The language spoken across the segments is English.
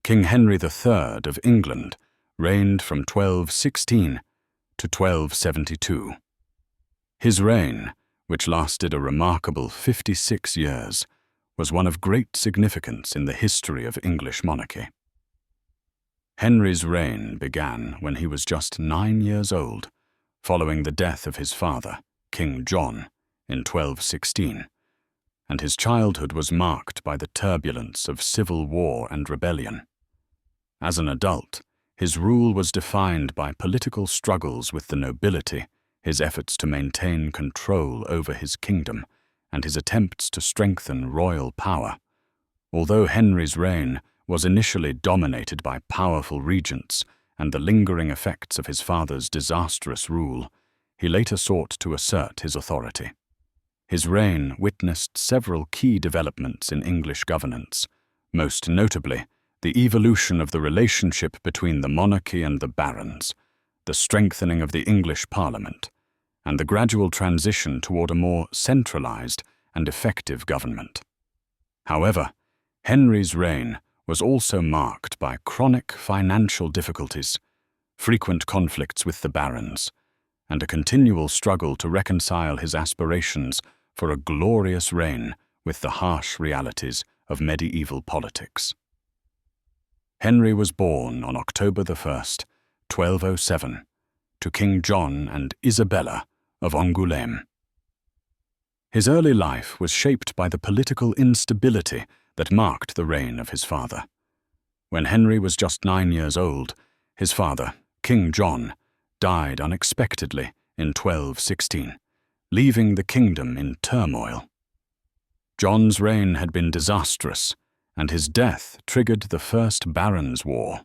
King Henry III of England reigned from 1216 to 1272. His reign, which lasted a remarkable 56 years, was one of great significance in the history of English monarchy. Henry's reign began when he was just 9 years old, following the death of his father, King John, in 1216, and his childhood was marked by the turbulence of civil war and rebellion. As an adult, his rule was defined by political struggles with the nobility, his efforts to maintain control over his kingdom, and his attempts to strengthen royal power. Although Henry's reign was initially dominated by powerful regents and the lingering effects of his father's disastrous rule, he later sought to assert his authority. His reign witnessed several key developments in English governance, most notably the evolution of the relationship between the monarchy and the barons, the strengthening of the English Parliament, and the gradual transition toward a more centralized and effective government. However, Henry's reign was also marked by chronic financial difficulties, frequent conflicts with the barons, and a continual struggle to reconcile his aspirations for a glorious reign with the harsh realities of medieval politics. Henry was born on October 1st, 1207, to King John and Isabella of Angoulême. His early life was shaped by the political instability that marked the reign of his father. When Henry was just 9 years old, his father, King John, died unexpectedly in 1216, leaving the kingdom in turmoil. John's reign had been disastrous, and his death triggered the First Barons' War,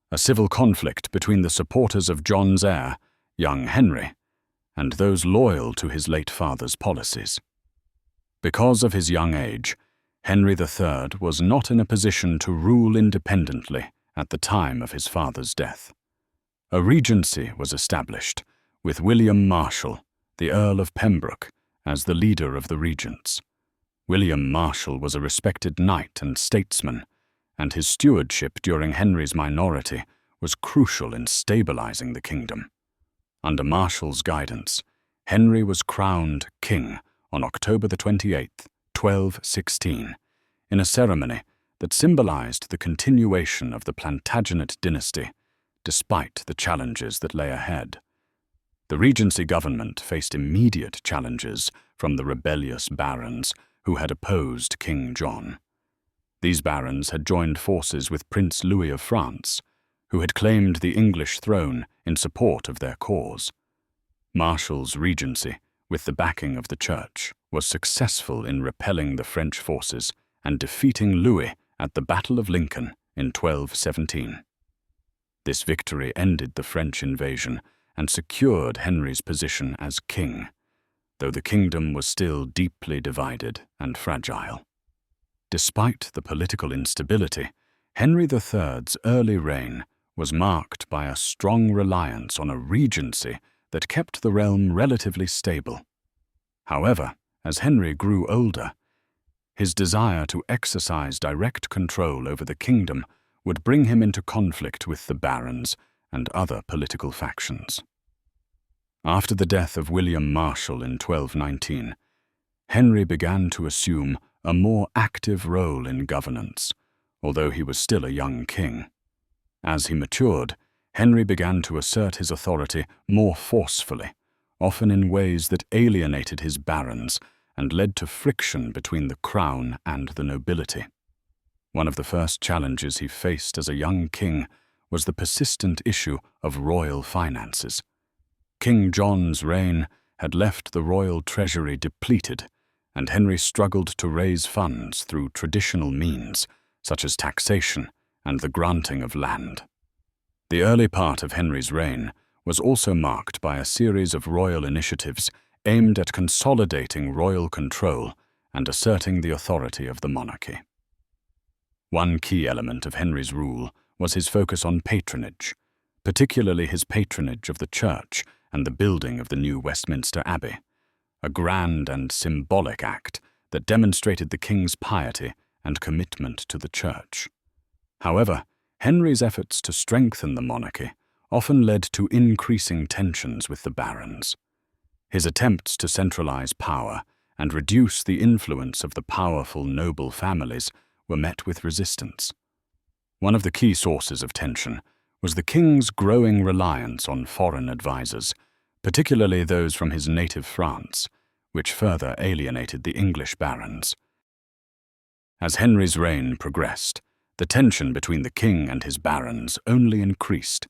a civil conflict between the supporters of John's heir, young Henry, and those loyal to his late father's policies. Because of his young age, Henry III was not in a position to rule independently at the time of his father's death. A regency was established, with William Marshal, the Earl of Pembroke, as the leader of the regents. William Marshal was a respected knight and statesman, and his stewardship during Henry's minority was crucial in stabilizing the kingdom. Under Marshal's guidance, Henry was crowned king on October 28, 1216, in a ceremony that symbolized the continuation of the Plantagenet dynasty, despite the challenges that lay ahead. The regency government faced immediate challenges from the rebellious barons who had opposed King John. These barons had joined forces with Prince Louis of France, who had claimed the English throne in support of their cause. Marshal's regency, with the backing of the church, was successful in repelling the French forces and defeating Louis at the Battle of Lincoln in 1217. This victory ended the French invasion and secured Henry's position as king, though the kingdom was still deeply divided and fragile. Despite the political instability, Henry III's early reign was marked by a strong reliance on a regency that kept the realm relatively stable. However, as Henry grew older, his desire to exercise direct control over the kingdom would bring him into conflict with the barons and other political factions. After the death of William Marshal in 1219, Henry began to assume a more active role in governance, although he was still a young king. As he matured, Henry began to assert his authority more forcefully, often in ways that alienated his barons and led to friction between the crown and the nobility. One of the first challenges he faced as a young king was the persistent issue of royal finances. King John's reign had left the royal treasury depleted, and Henry struggled to raise funds through traditional means, such as taxation and the granting of land. The early part of Henry's reign was also marked by a series of royal initiatives aimed at consolidating royal control and asserting the authority of the monarchy. One key element of Henry's rule was his focus on patronage, particularly his patronage of the church and the building of the new Westminster Abbey, a grand and symbolic act that demonstrated the king's piety and commitment to the church. However, Henry's efforts to strengthen the monarchy often led to increasing tensions with the barons. His attempts to centralize power and reduce the influence of the powerful noble families were met with resistance. One of the key sources of tension was the king's growing reliance on foreign advisors, particularly those from his native France, which further alienated the English barons. As Henry's reign progressed, the tension between the king and his barons only increased.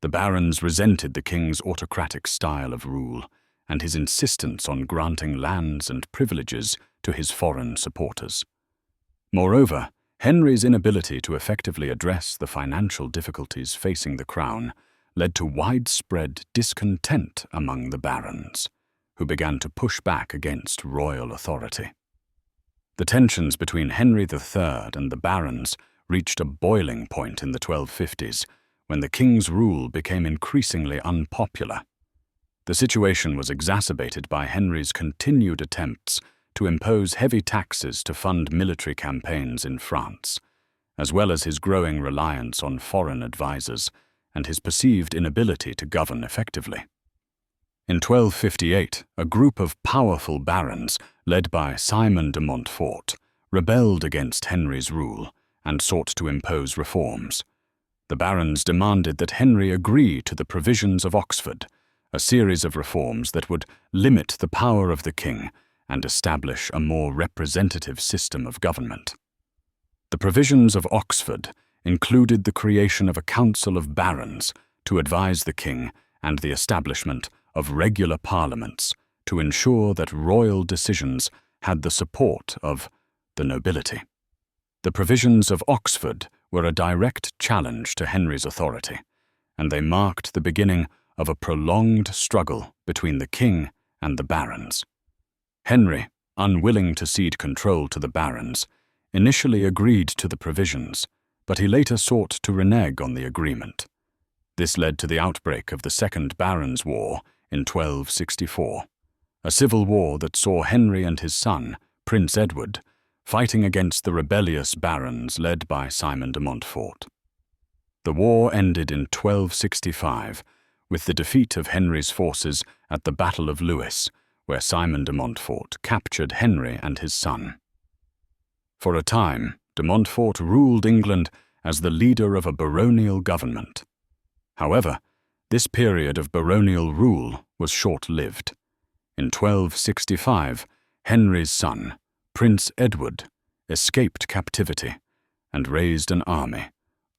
The barons resented the king's autocratic style of rule and his insistence on granting lands and privileges to his foreign supporters. Moreover, Henry's inability to effectively address the financial difficulties facing the crown led to widespread discontent among the barons, who began to push back against royal authority. The tensions between Henry III and the barons reached a boiling point in the 1250s when the king's rule became increasingly unpopular. The situation was exacerbated by Henry's continued attempts to impose heavy taxes to fund military campaigns in France, as well as his growing reliance on foreign advisors and his perceived inability to govern effectively. In 1258, a group of powerful barons, led by Simon de Montfort, rebelled against Henry's rule and sought to impose reforms. The barons demanded that Henry agree to the Provisions of Oxford, a series of reforms that would limit the power of the king and establish a more representative system of government. The Provisions of Oxford included the creation of a council of barons to advise the king and the establishment of regular parliaments to ensure that royal decisions had the support of the nobility. The Provisions of Oxford were a direct challenge to Henry's authority, and they marked the beginning of a prolonged struggle between the king and the barons. Henry, unwilling to cede control to the barons, initially agreed to the provisions, but he later sought to renege on the agreement. This led to the outbreak of the Second Barons' War in 1264, a civil war that saw Henry and his son, Prince Edward, fighting against the rebellious barons led by Simon de Montfort. The war ended in 1265 with the defeat of Henry's forces at the Battle of Lewes, where Simon de Montfort captured Henry and his son. For a time, de Montfort ruled England as the leader of a baronial government. However, this period of baronial rule was short-lived. In 1265, Henry's son, Prince Edward, escaped captivity and raised an army,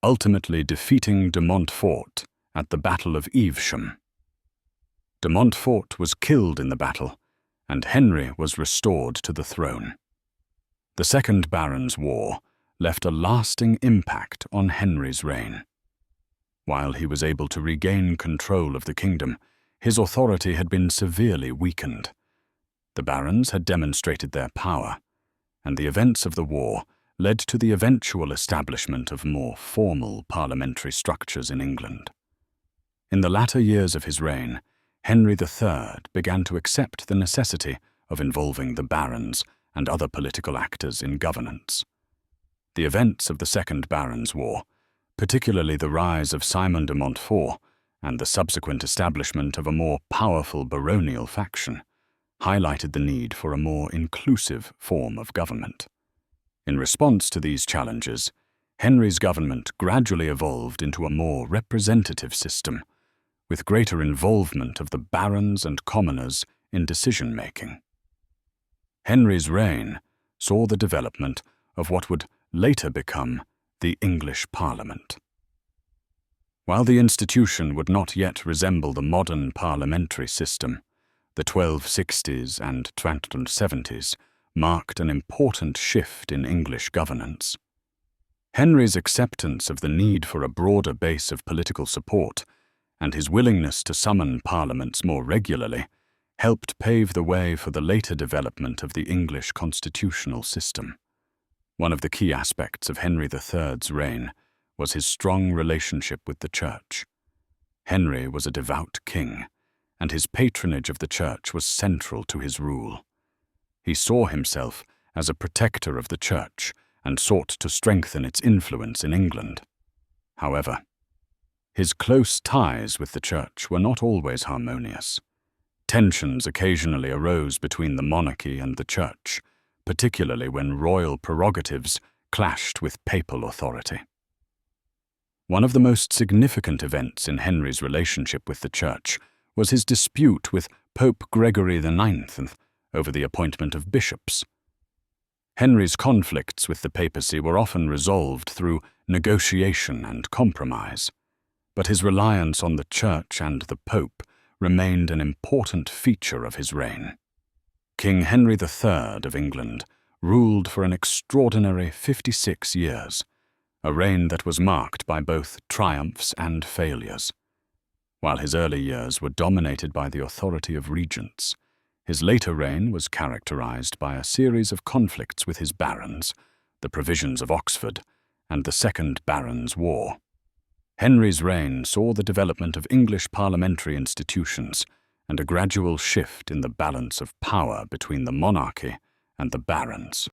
ultimately defeating de Montfort at the Battle of Evesham. De Montfort was killed in the battle, and Henry was restored to the throne. The Second Barons' War left a lasting impact on Henry's reign. While he was able to regain control of the kingdom, his authority had been severely weakened. The barons had demonstrated their power, and the events of the war led to the eventual establishment of more formal parliamentary structures in England. In the latter years of his reign, Henry III began to accept the necessity of involving the barons and other political actors in governance. The events of the Second Barons' War, particularly the rise of Simon de Montfort and the subsequent establishment of a more powerful baronial faction, highlighted the need for a more inclusive form of government. In response to these challenges, Henry's government gradually evolved into a more representative system, with greater involvement of the barons and commoners in decision-making. Henry's reign saw the development of what would later become the English Parliament. While the institution would not yet resemble the modern parliamentary system, the 1260s and 1270s marked an important shift in English governance. Henry's acceptance of the need for a broader base of political support and his willingness to summon parliaments more regularly helped pave the way for the later development of the English constitutional system. One of the key aspects of Henry III's reign was his strong relationship with the Church. Henry was a devout king, and his patronage of the Church was central to his rule. He saw himself as a protector of the Church and sought to strengthen its influence in England. However, his close ties with the church were not always harmonious. Tensions occasionally arose between the monarchy and the church, particularly when royal prerogatives clashed with papal authority. One of the most significant events in Henry's relationship with the church was his dispute with Pope Gregory IX over the appointment of bishops. Henry's conflicts with the papacy were often resolved through negotiation and compromise, but his reliance on the church and the pope remained an important feature of his reign. King Henry III of England ruled for an extraordinary 56 years, a reign that was marked by both triumphs and failures. While his early years were dominated by the authority of regents, his later reign was characterized by a series of conflicts with his barons, the Provisions of Oxford, and the Second Barons' War. Henry's reign saw the development of English parliamentary institutions and a gradual shift in the balance of power between the monarchy and the barons.